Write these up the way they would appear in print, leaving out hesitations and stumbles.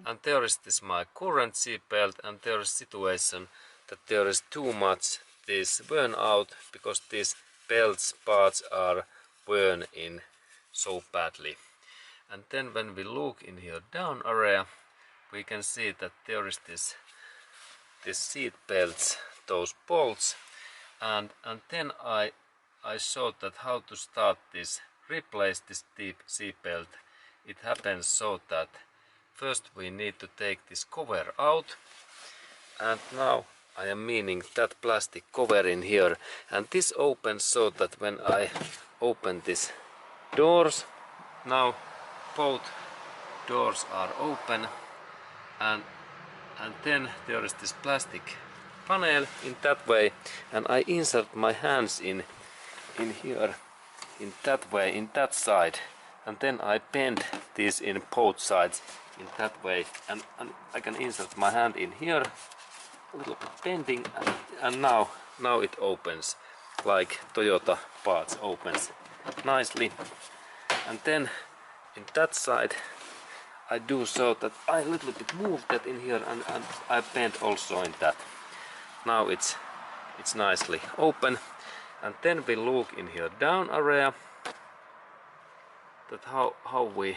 And there is this my current seat belt, and there is situation that there is too much this worn out because these belts parts are worn in so badly. And then when we look in here down area, we can see that there is this seat belts, those bolts, and then I showed that how to start this, replace this deep seat belt. It happens so that first we need to take this cover out, and now I am meaning that plastic cover in here, and this opens so that when I open this doors, now both doors are open, and then there is this plastic panel in that way, and I insert my hands in here in that way, in that side, and then I bend this in both sides in that way, and I can insert my hand in here, a little bit bending, and now it opens like Toyota parts opens nicely. And then in that side I do so that I a little bit move that in here, and I bend also in that. Now it's nicely open. And then we look in here down area that how we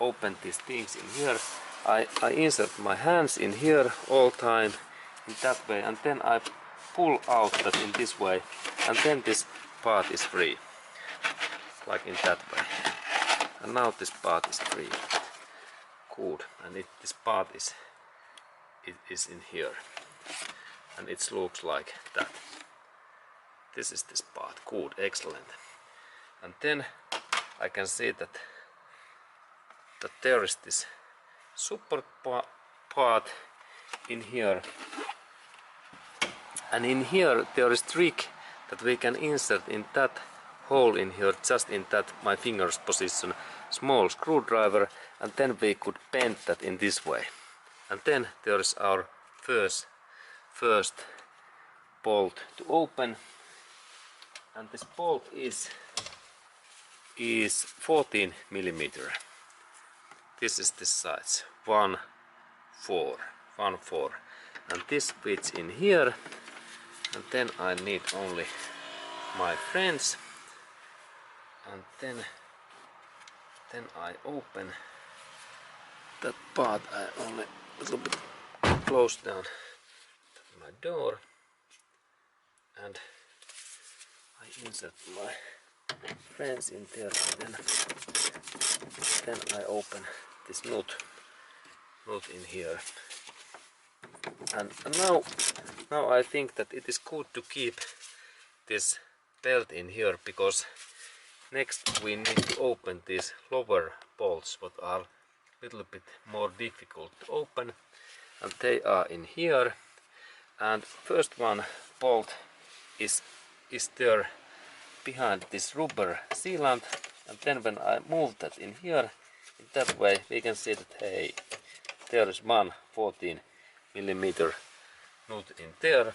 open these things in here. I insert my hands in here all time in that way, and then I pull out that in this way, and then this part is free, like in that way. And now this part is free. Good. And this part is in here, and it looks like that. This is this part. Good, excellent. And then I can see that there is this support part in here, and in here there is trick that we can insert in that hole in here, just in that my fingers position, small screwdriver, and then we could bend that in this way. And then there is our first bolt to open, and this bolt is 14 millimeter. This is the size 1/4, and this fits in here. And then I need only my friends, and then I open that part. I only a little bit close down my door, and I insert my friends in there, and then I open this nut in here. And now I think that it is good to keep this belt in here, because next we need to open these lower bolts, what are a little bit more difficult to open, and they are in here. And first one bolt is there behind this rubber sealant, and then when I move that in here in that way, we can see that hey, there is one 14 millimeter nut in there.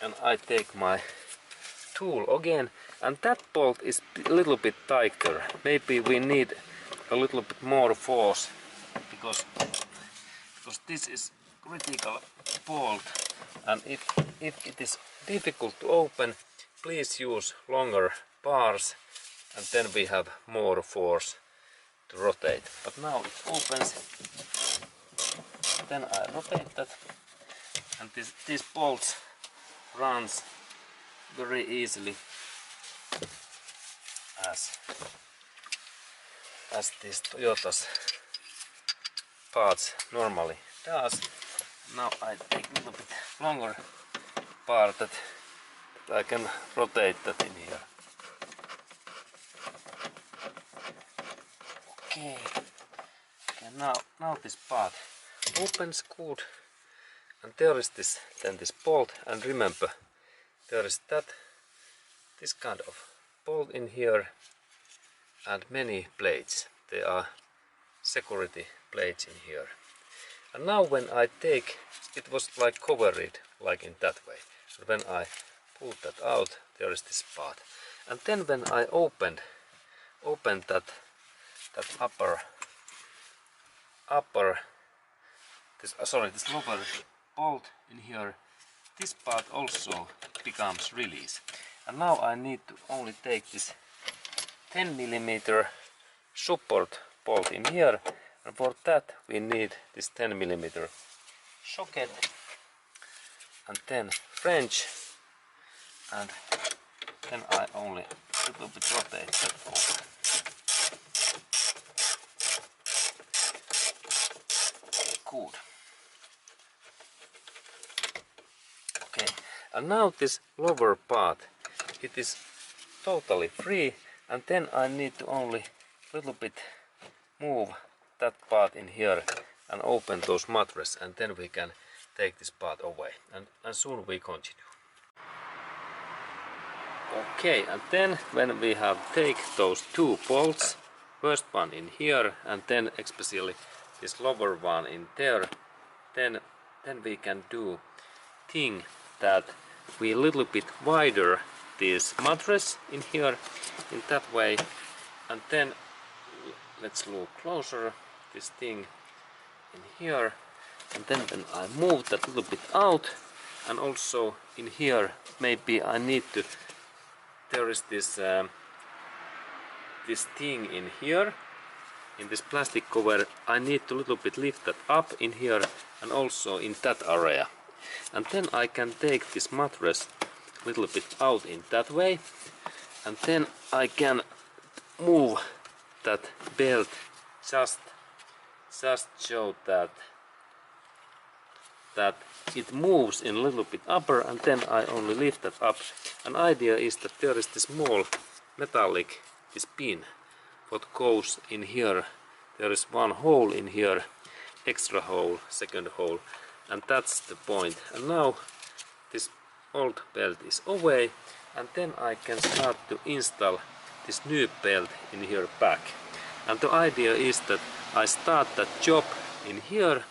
And I take my tool again, and that bolt is a little bit tighter. Maybe we need a little bit more force, because this is critical bolt, and if it is difficult to open, please use longer bars, and then we have more force to rotate. But now it opens, then I rotate that, and these bolts runs very easily as these Toyota's parts normally does. Now I take a little bit longer part that I can rotate that in here. Okay, now this part opens good, and there is this bolt, and remember there is this kind of bolt in here, and many plates. There are security plates in here. And now when I take, it was like covered like in that way. And when I pull that out, there is this part. And then when I opened that this lower bolt in here, this part also becomes release. And now I need to only take this 10mm support bolt in here, and for that we need this 10mm socket, and then French, and then I only a little bit rotate that open. Good. Okay, and now this lower part, it is totally free, and then I need to only a little bit move that part in here and open those mattress, and then we can take this part away, and soon we continue. Okay, and then when we have take those two bolts, first one in here and then especially this lower one in there, then we can do thing that we a little bit wider this mattress in here in that way, and then let's look closer this thing in here, and then when I move that a little bit out, and also in here maybe I need to, there is this this thing in here in this plastic cover, I need to little bit lift that up in here and also in that area, and then I can take this mattress a little bit out in that way, and then I can move that belt just show that it moves in a little bit upper, and then I only lift that up. An idea is that there is this small metallic this pin what goes in here. There is one hole in here, extra hole, second hole, and that's the point. And now this old belt is away, and then I can start to install this new belt in here back. And the idea is that I start that job in here,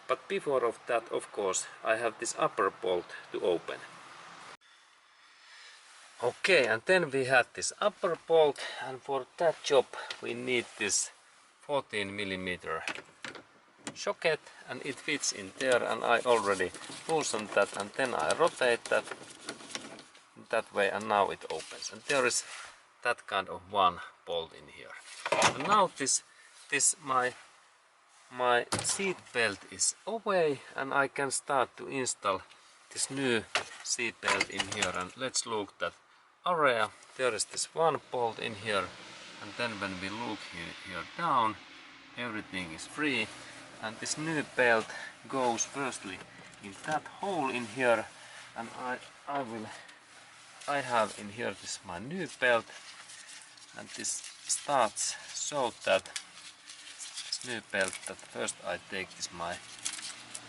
but before of that, of course, I have this upper bolt to open. Okay, and then we have this upper bolt, and for that job we need this 14mm socket, and it fits in there, and I already loosened that, and then I rotate that way, and now it opens, and there is that kind of one bolt in here. And now this my seat belt is away, and I can start to install this new seat belt in here. And let's look that area. There is this one bolt in here, and then when we look here down, everything is free, and this new belt goes firstly in that hole in here, and I have in here this my new belt, and this starts so that this new belt, that first I take this my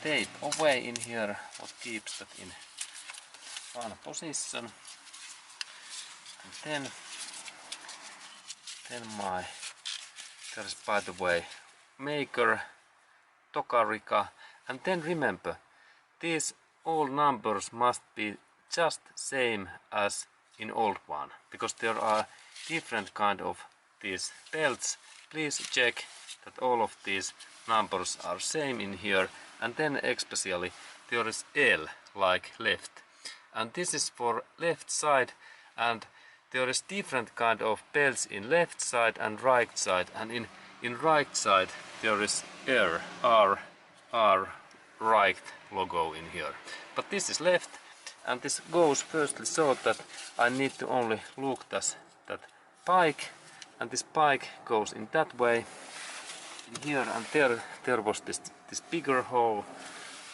tape away in here, what keeps that in one position, and then there is, by the way, maker, Tokarika, and then remember, these all numbers must be just same as in old one, because there are different kind of these belts. Please check that all of these numbers are same in here, and then especially there is L like left, and this is for left side, and there is different kind of belts in left side and right side, and in right side there is R right logo in here, but this is left, and this goes firstly so that I need to only look that pike, and this pike goes in that way in here, and there was this bigger hole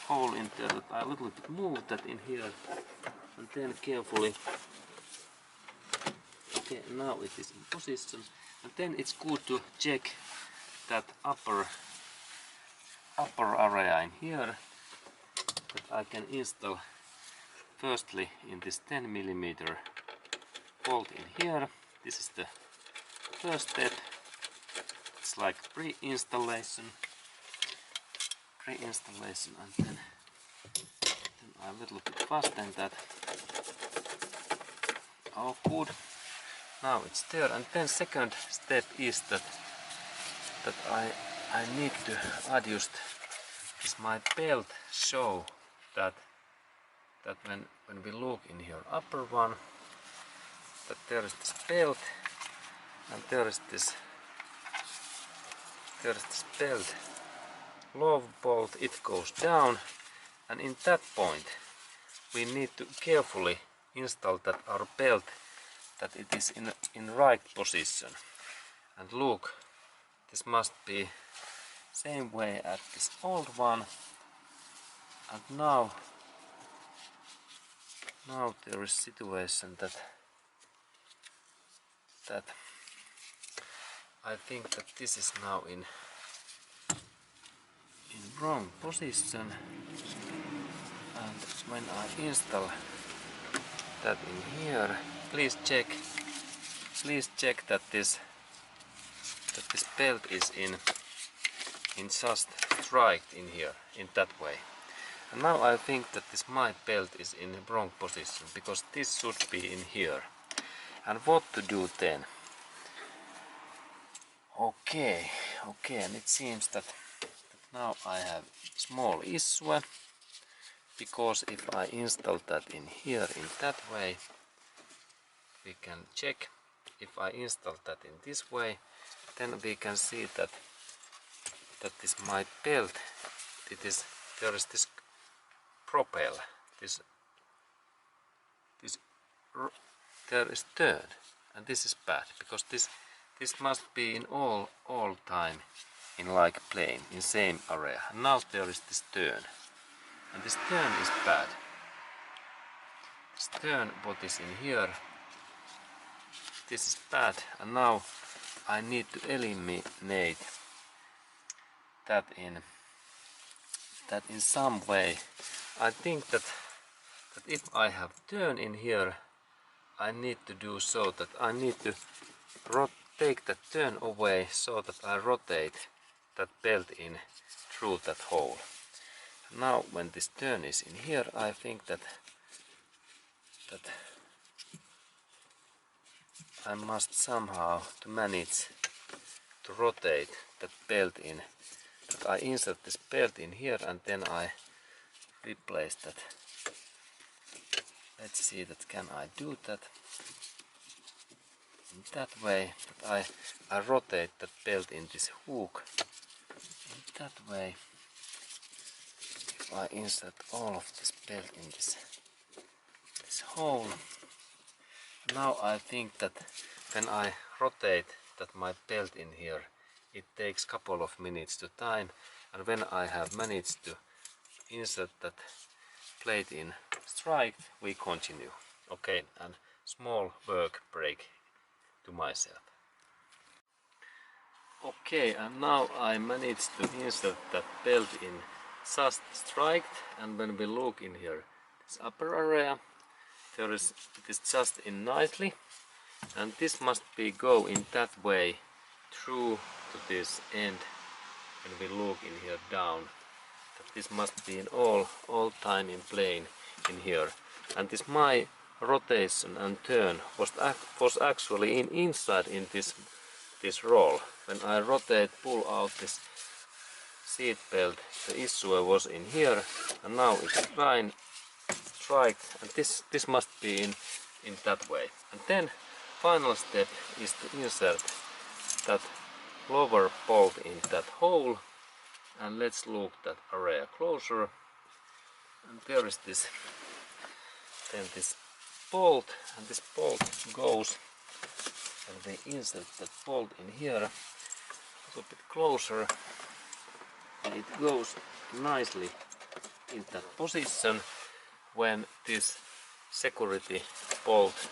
in there that I a little bit moved that in here, and then carefully. Okay, now it is in position, and then it's good to check that upper area in here that I can install firstly in this 10mm bolt in here. This is the first step. It's like pre-installation, and then I a little bit fasten that. Oh, good. now it's there. And then second step is that I need to adjust this my belt so that when we look in here upper one, that there is this belt and there is this belt low bolt, it goes down, and in that point we need to carefully install that our belt that it is in right position. And look, this must be same way as this old one, and now there is situation that I think that this is now in wrong position, and when I install that in here, please check that this belt is in just straight in here in that way. And now I think that this my belt is in the wrong position, because this should be in here. And what to do then? Okay, and it seems that now I have small issue, because if I install that in here in that way, we can check. If I install that in this way, then we can see that this my belt, there is this propel, there is turn, and this is bad, because this must be in all time in like plane, in same area. And now there is this turn, and this turn is bad. This turn what is in here, this is bad, and now I need to eliminate that in some way. I think that if I have turn in here, I need to do so that I need to take that turn away so that I rotate that belt in through that hole. Now when this turn is in here, I think that I must somehow to manage to rotate that belt in, that I insert this belt in here and then I replace that. Let's see that can I do that in that way, that I rotate that belt in this hook in that way. If I insert all of this belt in this hole, now I think that when I rotate that my belt in here, it takes couple of minutes to time, and when I have managed to insert that plate in strike, we continue. Okay, and small work break to myself. Okay, and now I managed to insert that belt in just strike, and when we look in here, this upper area, it is just in nicely, and this must be go in that way through to this end. When we look in here down, that this must be in all time in plane in here, and this my rotation and turn was actually inside in this roll. When I rotate, pull out this seat belt, the issue was in here, and now it's fine. Strike, and this must be in that way. And then final step is to insert that lower bolt in that hole, and let's look that area closer. And there is this bolt, and this bolt goes, and we insert that bolt in here a little bit closer, and it goes nicely in that position. When this security bolt,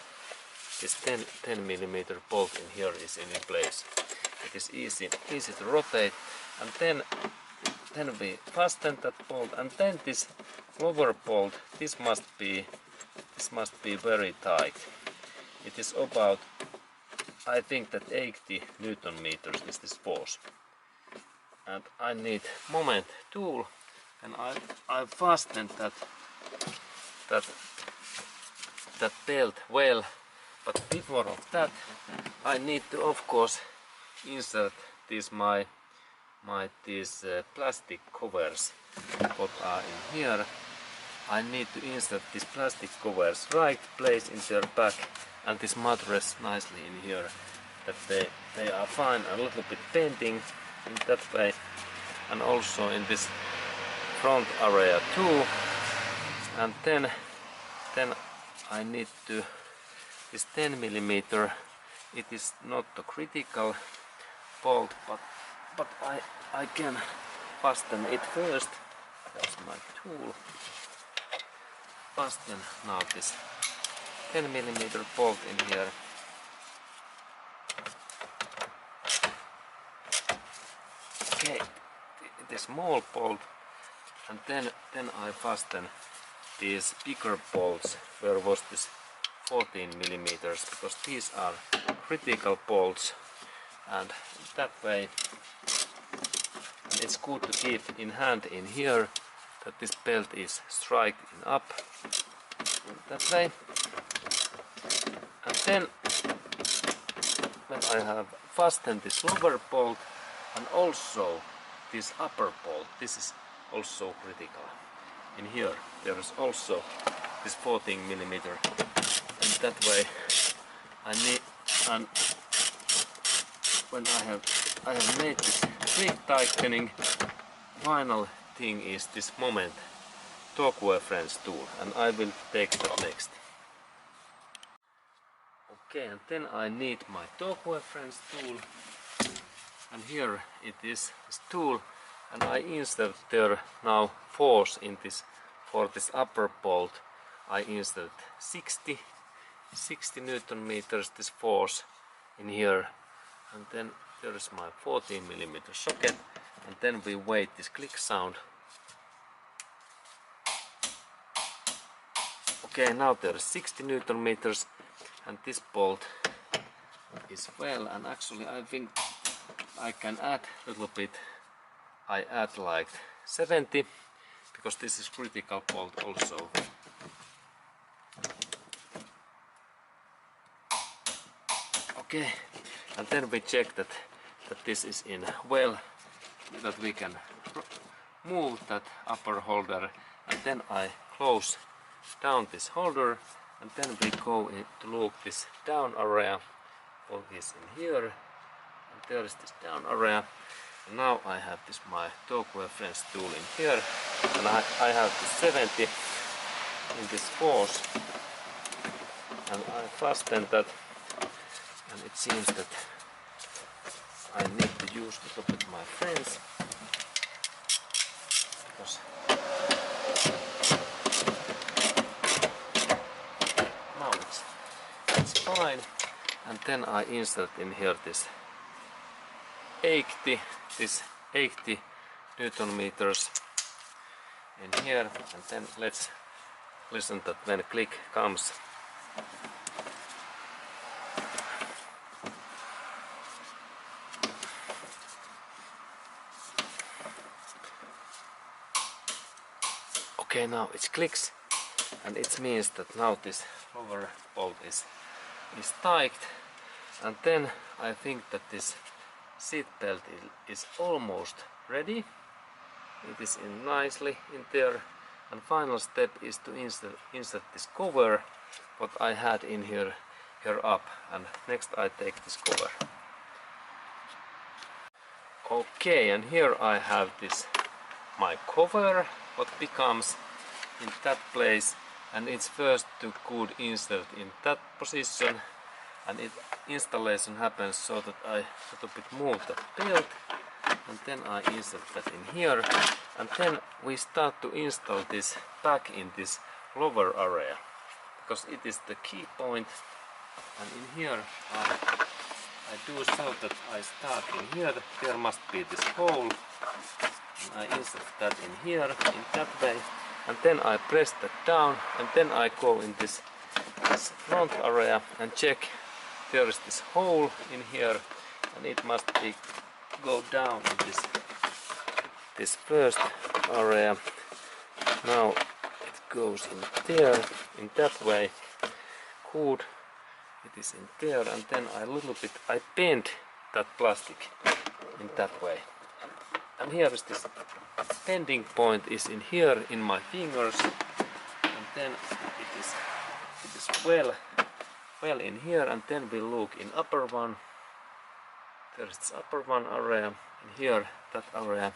this 10mm bolt in here is in place, it is easy to rotate, and then we fasten that bolt, and then this lower bolt, this must be very tight. It is about, I think that 80 Newton meters is this force, and I need moment tool, and I fasten that belt well But before of that, I need to of course insert these these plastic covers what are in here. I need to insert these plastic covers right place in their back and this mattress nicely in here, that they are fine, a little bit bending in that way, and also in this front area too. And then I need to this 10 mm. It is not a critical bolt, but I can fasten it first. That's my tool. Fasten now this 10 mm bolt in here. Okay, the small bolt, and then I fasten these bigger bolts where was this 14 mm, because these are critical bolts, and that way it's good to keep in hand in here that this belt is striking up that way. And then when I have fastened this lower bolt and also this upper bolt, this is also critical. In here there is also this 14 mm, and that way I need, and when I have made this pre-tightening, final thing is this moment torque reference tool, and I will take that next. Okay, and then I need my torque reference tool, and here it is, this tool, and I insert there now force in this, for this upper bolt I insert 60 Newton meters this force in here, and then there is my 14 mm socket, and then we wait this click sound. Okay, now there is 60 Newton meters, and this bolt is well, and actually I think I can add a little bit. I add like 70, because this is critical bolt also. Okay, and then we check that this is in well, that we can move that upper holder, and then I close down this holder, and then we go in to look this down area for this in here, and there is this down area. And now I have this my torque reference tool in here, and I have this 70 in this force, and I fasten that, and it seems that I need to use a little bit my friends, because now it's fine. And then I insert in here this 80 Newton meters in here, and then let's listen that when click comes. Okay, now it clicks, and it means that now this lower bolt is tight, and then I think that this seat belt is almost ready. It is in nicely in there, and final step is to insert this cover what I had in here up, and next I take this cover. Okay, and here I have this my cover what becomes in that place, and it's first to good insert in that position, and installation happens so that I little bit move the belt, and then I insert that in here, and then we start to install this back in this lower area, because it is the key point. And in here I do so that I start in here, there must be this hole, and I insert that in here in that way, and then I press that down, and then I go in this front area and check there is this hole in here, and it must be go down in this first area. Now it goes in there in that way. Good. it is in there, and then I bend that plastic in that way. And here is this bending point is in here in my fingers, and then it is well in here, and then we look in upper one. There is this upper one area, in here that area,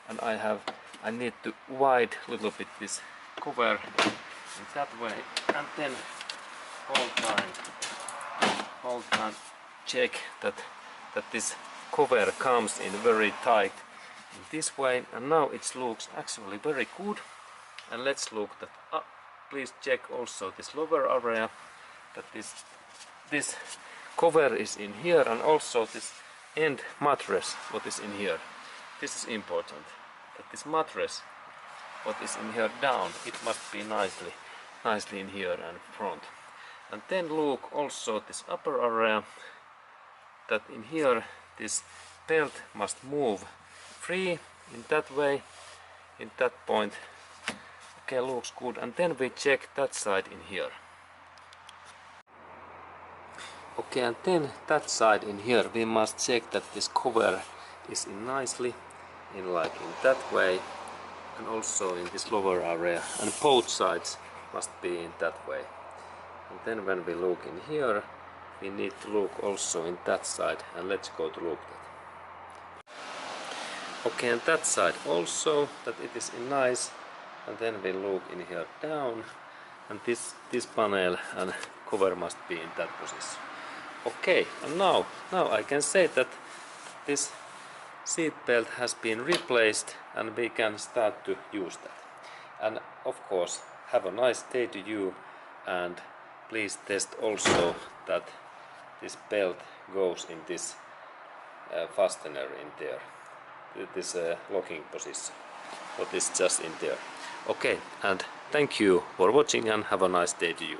and I need to wide little bit this cover in that way, and then whole time check that this cover comes in very tight in this way, and now it looks actually very good. And let's look that up. Please check also this lower area, that this cover is in here, and also this end mattress what is in here. This is important, that this mattress what is in here down, it must be nicely in here and front. And then look also this upper area, that in here this belt must move free in that way, in that point. Okay, looks good. And then we check that side in here. Okay, and then that side in here we must check that this cover is in nicely in that way, and also in this lower area, and both sides must be in that way. And then when we look in here, we need to look also in that side, and let's go to look that. Okay, and that side also, that it is in nice, and then we look in here down, and this panel and cover must be in that position. Okay, and now I can say that this seat belt has been replaced, and we can start to use that. And of course, have a nice day to you, and please test also that this belt goes in this fastener in there, this locking position, what is just in there. Okay, and thank you for watching, and have a nice day to you.